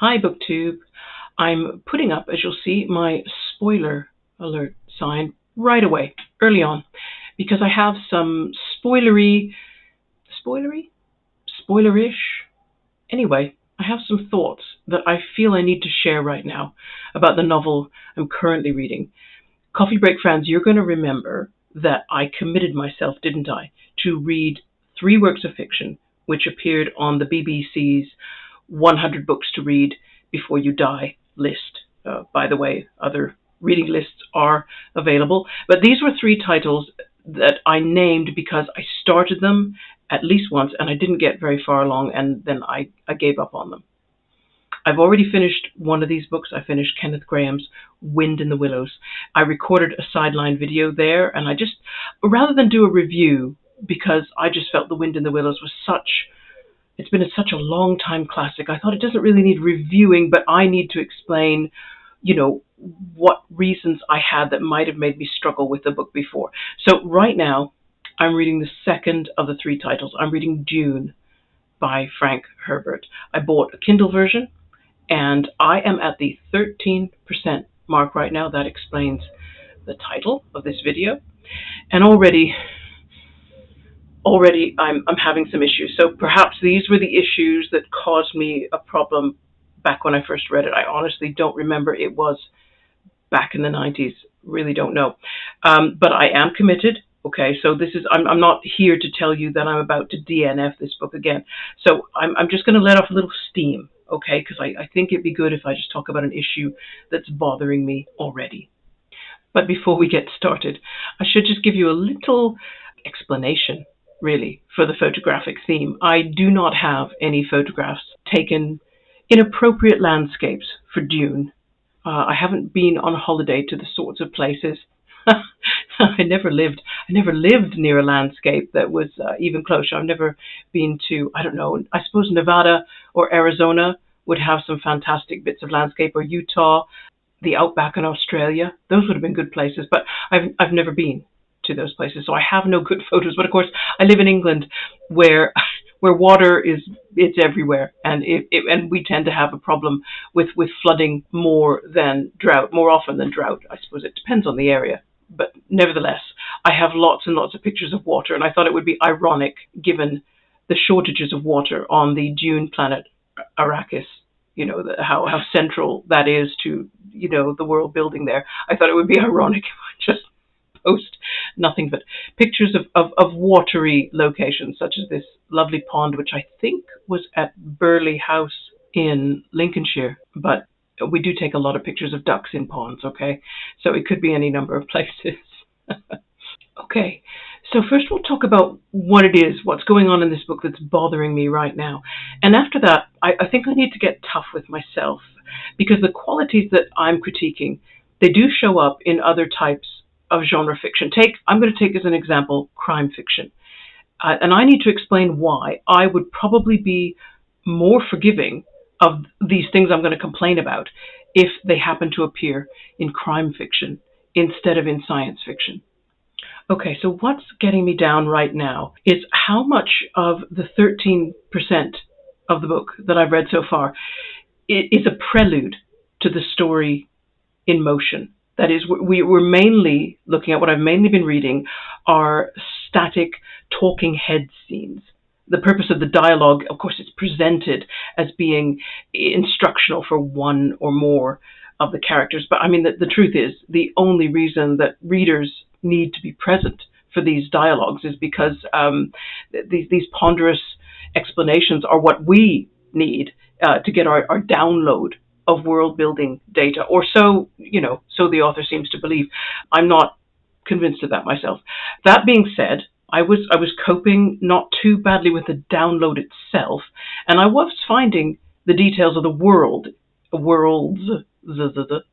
Hi, BookTube. I'm putting up, as you'll see, my spoiler alert sign right away, early on, because I have some spoilery, spoilerish. Anyway, I have some thoughts that I feel I need to share right now about the novel I'm currently reading. Coffee Break fans, you're going to remember that I committed myself, didn't I, to read three works of fiction which appeared on the BBC's 100 Books to Read Before You Die list. By the way, other reading lists are available, but these were three titles that I named because I started them at least once and I didn't get very far along, and then I gave up on them. I've already finished one of these books. I finished Kenneth Grahame's Wind in the Willows. I recorded a Sideline video there, and rather than do a review, because I just felt The Wind in the Willows was it's been such a long time classic, I thought it doesn't really need reviewing, but I need to explain, what reasons I had that might have made me struggle with the book before. So right now, I'm reading the second of the three titles. I'm reading Dune by Frank Herbert. I bought a Kindle version, and I am at the 13% mark right now. That explains the title of this video. And already I'm having some issues. So perhaps these were the issues that caused me a problem back when I first read it. I honestly don't remember. It was back in the 90s. Really don't know. But I am committed. Okay, so I'm not here to tell you that I'm about to DNF this book again. So I'm just going to let off a little steam, okay, because I think it'd be good if I just talk about an issue that's bothering me already. But before we get started, I should just give you a little explanation, really, for the photographic theme. I do not have any photographs taken in appropriate landscapes for Dune. I haven't been on holiday to the sorts of places. I never lived near a landscape that was even closer. I've never been to, I don't know, I suppose Nevada or Arizona would have some fantastic bits of landscape, or Utah, the outback in Australia. Those would have been good places, but I've never been to those places, so I have no good photos. But of course, I live in England, where water it's everywhere, and and we tend to have a problem with flooding more often than drought. I suppose it depends on the area, but nevertheless, I have lots and lots of pictures of water, and I thought it would be ironic, given the shortages of water on the Dune planet Arrakis. How central that is to the world building there. I thought it would be ironic if I just post nothing but pictures of watery locations, such as this lovely pond, which I think was at Burley House in Lincolnshire, but we do take a lot of pictures of ducks in ponds, okay? So it could be any number of places. Okay, so first we'll talk about what it is, what's going on in this book that's bothering me right now. And after that, I think I need to get tough with myself, because the qualities that I'm critiquing, they do show up in other types of genre fiction. I'm going to take as an example crime fiction. And I need to explain why I would probably be more forgiving of these things I'm going to complain about if they happen to appear in crime fiction instead of in science fiction. Okay, so what's getting me down right now is how much of the 13% of the book that I've read so far is a prelude to the story in motion. That is, we're mainly looking at, what I've mainly been reading are static talking head scenes. The purpose of the dialogue, of course, it's presented as being instructional for one or more of the characters. But I mean, the truth is, the only reason that readers need to be present for these dialogues is because these ponderous explanations are what we need to get our download of world building data, or so the author seems to believe. I'm not convinced of that myself. That being said, I was coping not too badly with the download itself, and I was finding the details of the worlds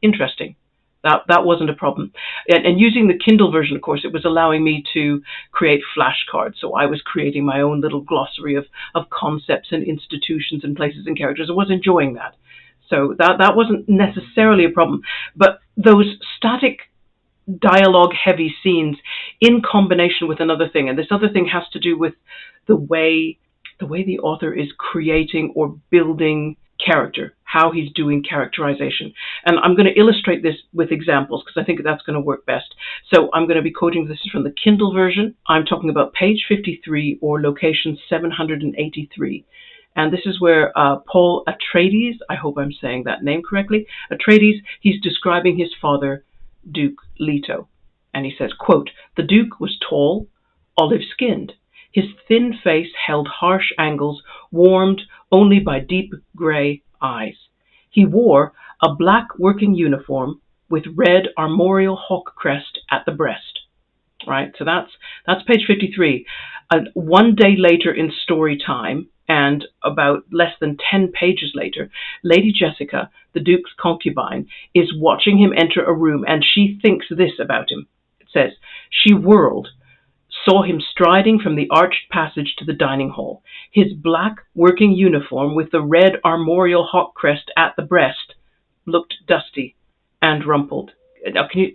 interesting. That wasn't a problem. And using the Kindle version, of course, it was allowing me to create flashcards. So I was creating my own little glossary of concepts and institutions and places and characters. I was enjoying that. So that wasn't necessarily a problem. But those static dialogue-heavy scenes in combination with another thing, and this other thing has to do with the way the author is creating or building character. how he's doing characterization. And I'm going to illustrate this with examples because I think that's going to work best. So I'm going to be quoting this from the Kindle version. I'm talking about page 53 or location 783. And this is where Paul Atreides, I hope I'm saying that name correctly, Atreides, he's describing his father, Duke Leto. And he says, quote, "The Duke was tall, olive-skinned. His thin face held harsh angles, warmed only by deep grey eyes. He wore a black working uniform with red armorial hawk crest at the breast." Right, so that's page 53. One day later in story time, and about less than 10 pages later, Lady Jessica, the Duke's concubine, is watching him enter a room, and she thinks this about him. It says, "She whirled, saw him striding from the arched passage to the dining hall. His black working uniform with the red armorial hawk crest at the breast looked dusty and rumpled."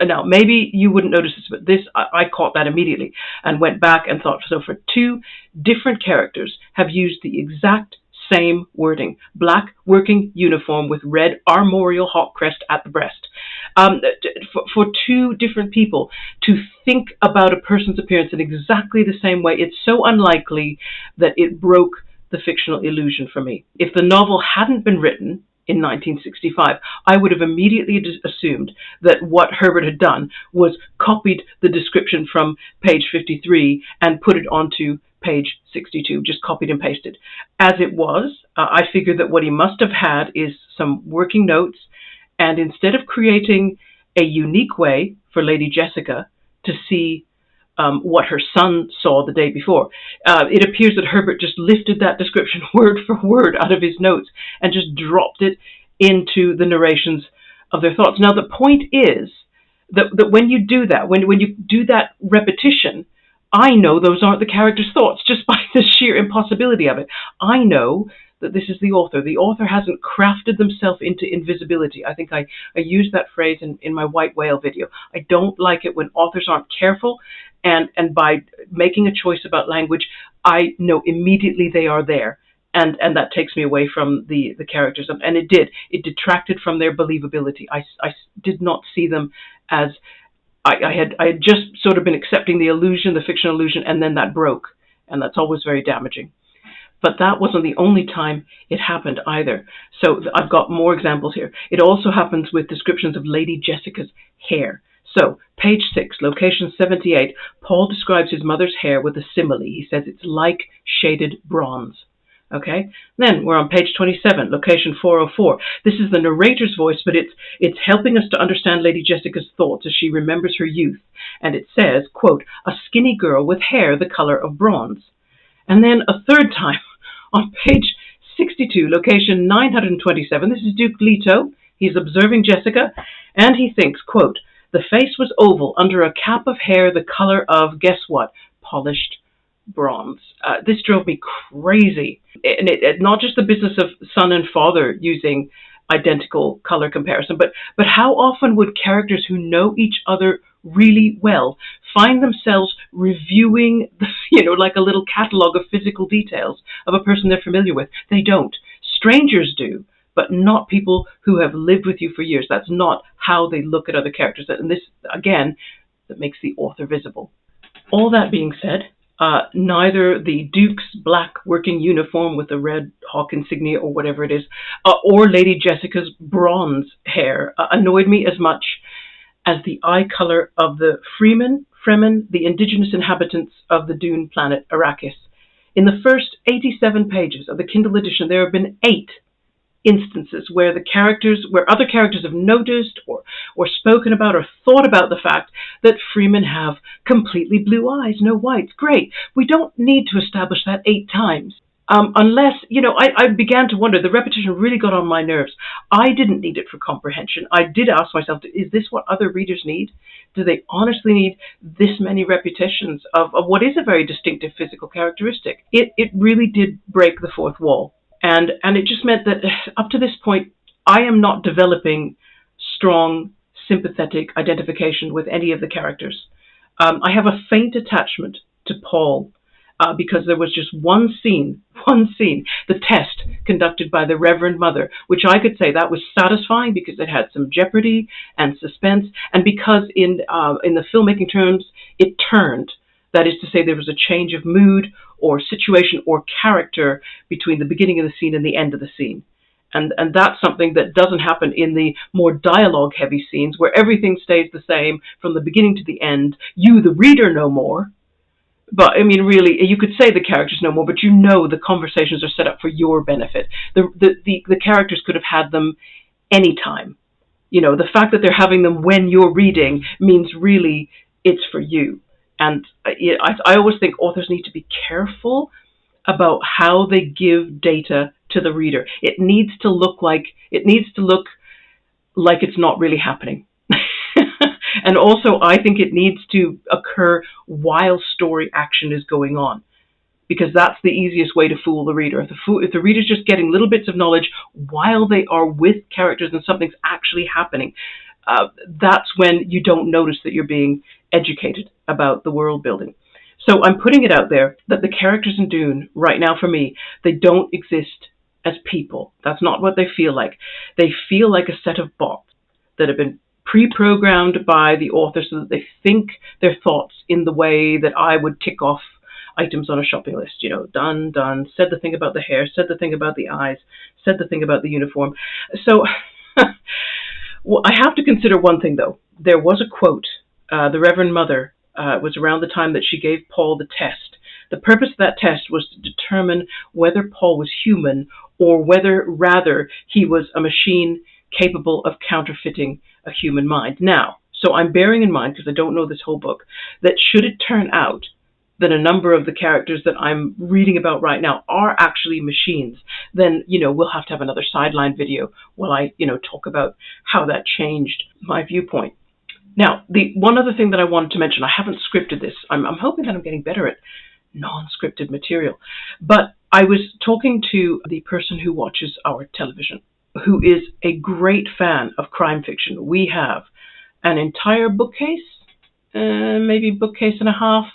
Now, maybe you wouldn't notice this, but I caught that immediately and went back and thought, so for two different characters have used the exact same wording, black working uniform with red armorial hawk crest at the breast. For two different people to think about a person's appearance in exactly the same way, it's so unlikely that it broke the fictional illusion for me. If the novel hadn't been written in 1965, I would have immediately assumed that what Herbert had done was copied the description from page 53 and put it onto page 62, just copied and pasted. As it was, I figured that what he must have had is some working notes, and instead of creating a unique way for Lady Jessica to see what her son saw the day before, it appears that Herbert just lifted that description word for word out of his notes and just dropped it into the narrations of their thoughts. Now, the point is that when you do that, when you do that repetition, I know those aren't the character's thoughts just by the sheer impossibility of it. I know that this is the author. The author hasn't crafted themselves into invisibility. I think I used that phrase in my White Whale video. I don't like it when authors aren't careful, and by making a choice about language, I know immediately they are there. And that takes me away from the characters. And it did. It detracted from their believability. I did not see them as... I had just sort of been accepting the illusion, the fictional illusion, and then that broke. And that's always very damaging. But that wasn't the only time it happened either. So I've got more examples here. It also happens with descriptions of Lady Jessica's hair. So, page 6, location 78, Paul describes his mother's hair with a simile. He says it's like shaded bronze. Okay? Then we're on page 27, location 404. This is the narrator's voice, but it's helping us to understand Lady Jessica's thoughts as she remembers her youth. And it says, quote, "A skinny girl with hair the color of bronze." And then a third time, on page 62, location 927, this is Duke Leto. He's observing Jessica, and he thinks, quote, "The face was oval under a cap of hair the color of," guess what, "polished bronze." This drove me crazy. And it not just the business of son and father using identical color comparison, but how often would characters who know each other really well find themselves reviewing, like a little catalog of physical details of a person they're familiar with? They don't. Strangers do, but not people who have lived with you for years. That's not how they look at other characters. And this, again, that makes the author visible. All that being said, neither the Duke's black working uniform with the red hawk insignia or whatever it is, or Lady Jessica's bronze hair annoyed me as much as the eye color of the Fremen, the indigenous inhabitants of the Dune planet Arrakis. In the first 87 pages of the Kindle edition, there have been 8 instances where other characters have noticed or spoken about or thought about the fact that Fremen have completely blue eyes, no whites. Great. We don't need to establish that 8 times. Unless, I began to wonder, the repetition really got on my nerves. I didn't need it for comprehension. I did ask myself, is this what other readers need? Do they honestly need this many repetitions of what is a very distinctive physical characteristic? It really did break the fourth wall. And it just meant that up to this point, I am not developing strong, sympathetic identification with any of the characters. I have a faint attachment to Paul. because there was just one scene, the test conducted by the Reverend Mother, which I could say that was satisfying because it had some jeopardy and suspense, and because in the filmmaking terms it turned. That is to say, there was a change of mood or situation or character between the beginning of the scene and the end of the scene. And that's something that doesn't happen in the more dialogue-heavy scenes where everything stays the same from the beginning to the end. You, the reader, know more. But, I mean, really, you could say the characters know more, but you know the conversations are set up for your benefit. The characters could have had them anytime. You know, the fact that they're having them when you're reading means really it's for you. And I always think authors need to be careful about how they give data to the reader. It needs to look like it's not really happening. And also, I think it needs to occur while story action is going on, because that's the easiest way to fool the reader. If the reader's just getting little bits of knowledge while they are with characters and something's actually happening, that's when you don't notice that you're being educated about the world building. So I'm putting it out there that the characters in Dune, right now for me, they don't exist as people. That's not what they feel like. They feel like a set of bots that have been pre-programmed by the author so that they think their thoughts in the way that I would tick off items on a shopping list. You know, done, said the thing about the hair, said the thing about the eyes, said the thing about the uniform. So well, I have to consider one thing, though. There was a quote, the Reverend Mother, was around the time that she gave Paul the test. The purpose of that test was to determine whether Paul was human or whether, rather, he was a machine capable of counterfeiting a human mind. Now, so I'm bearing in mind, because I don't know this whole book, that should it turn out that a number of the characters that I'm reading about right now are actually machines, then, you know, we'll have to have another Sideline video while I, talk about how that changed my viewpoint. Now, the one other thing that I wanted to mention, I haven't scripted this. I'm hoping that I'm getting better at non-scripted material. But I was talking to the person who watches our television, who is a great fan of crime fiction. We have an entire bookcase, maybe bookcase and a half.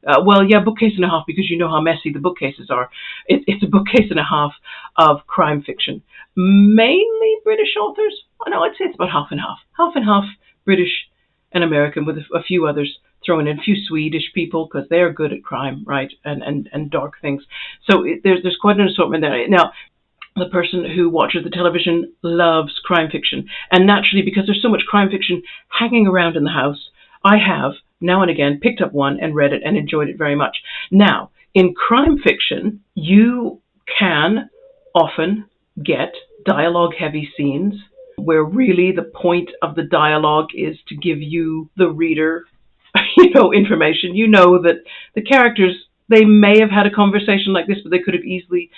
Bookcase and a half, because you know how messy the bookcases are. It's a bookcase and a half of crime fiction. Mainly British authors. Oh, no, I'd say it's about half and half. Half and half British and American, with a few others thrown in, a few Swedish people, because they're good at crime, right, and dark things. So there's quite an assortment there. Now, the person who watches the television loves crime fiction. And naturally, because there's so much crime fiction hanging around in the house, I have, now and again, picked up one and read it and enjoyed it very much. Now, in crime fiction, you can often get dialogue-heavy scenes where really the point of the dialogue is to give you, the reader, information. You know that the characters, they may have had a conversation like this, but they could have easily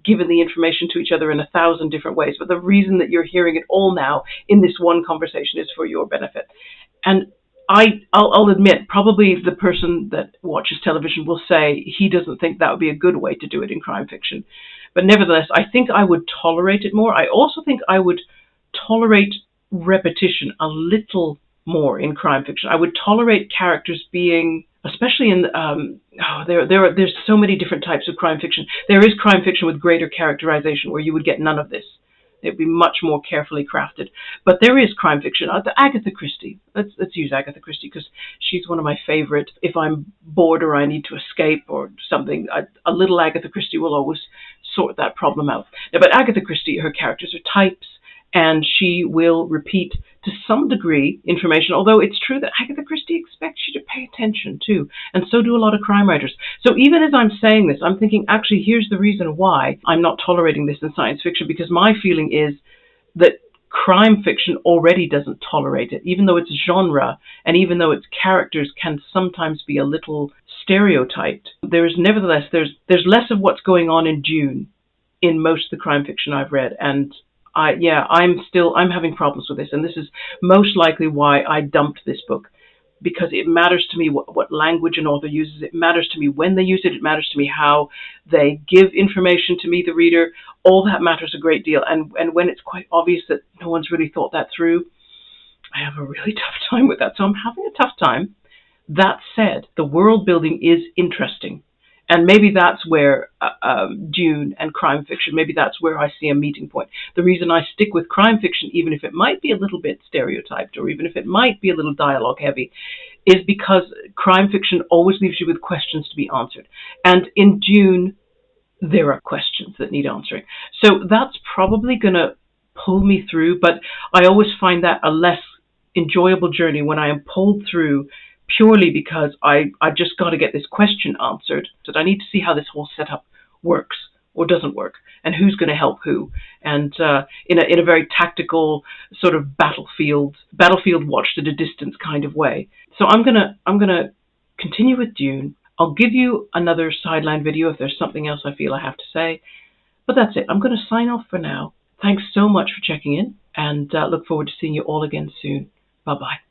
given the information to each other in 1,000 different ways. But the reason that you're hearing it all now in this one conversation is for your benefit. And I'll admit, probably the person that watches television will say he doesn't think that would be a good way to do it in crime fiction. But nevertheless, I think I would tolerate it more. I also think I would tolerate repetition a little more in crime fiction. I would tolerate characters being, especially in there's so many different types of crime fiction. There is crime fiction with greater characterization where you would get none of this. It would be much more carefully crafted. But there is crime fiction. Agatha Christie. Let's use Agatha Christie because she's one of my favorite. If I'm bored or I need to escape or something, a little Agatha Christie will always sort that problem out. Now, but Agatha Christie, her characters are types, and she will repeat to some degree information, although it's true that Agatha Christie expects you to pay attention too, and so do a lot of crime writers. So even as I'm saying this, I'm thinking, actually, here's the reason why I'm not tolerating this in science fiction, because my feeling is that crime fiction already doesn't tolerate it, even though its genre and even though its characters can sometimes be a little stereotyped. There's less of what's going on in Dune in most of the crime fiction I've read, and I'm having problems with this, and this is most likely why I dumped this book, because it matters to me what language an author uses. It matters to me when they use it. It matters to me how they give information to me, the reader. All that matters a great deal, and when it's quite obvious that no one's really thought that through, I have a really tough time with that. So I'm having a tough time. That said, the world building is interesting. And maybe that's where Dune and crime fiction, maybe that's where I see a meeting point. The reason I stick with crime fiction, even if it might be a little bit stereotyped or even if it might be a little dialogue heavy, is because crime fiction always leaves you with questions to be answered. And in Dune, there are questions that need answering. So that's probably going to pull me through, but I always find that a less enjoyable journey when I am pulled through purely because I just got to get this question answered. So I need to see how this whole setup works or doesn't work, and who's going to help who, and in a very tactical sort of battlefield watched at a distance kind of way. So I'm gonna continue with Dune. I'll give you another sideline video if there's something else I feel I have to say. But that's it. I'm going to sign off for now. Thanks so much for checking in, and look forward to seeing you all again soon. Bye-bye.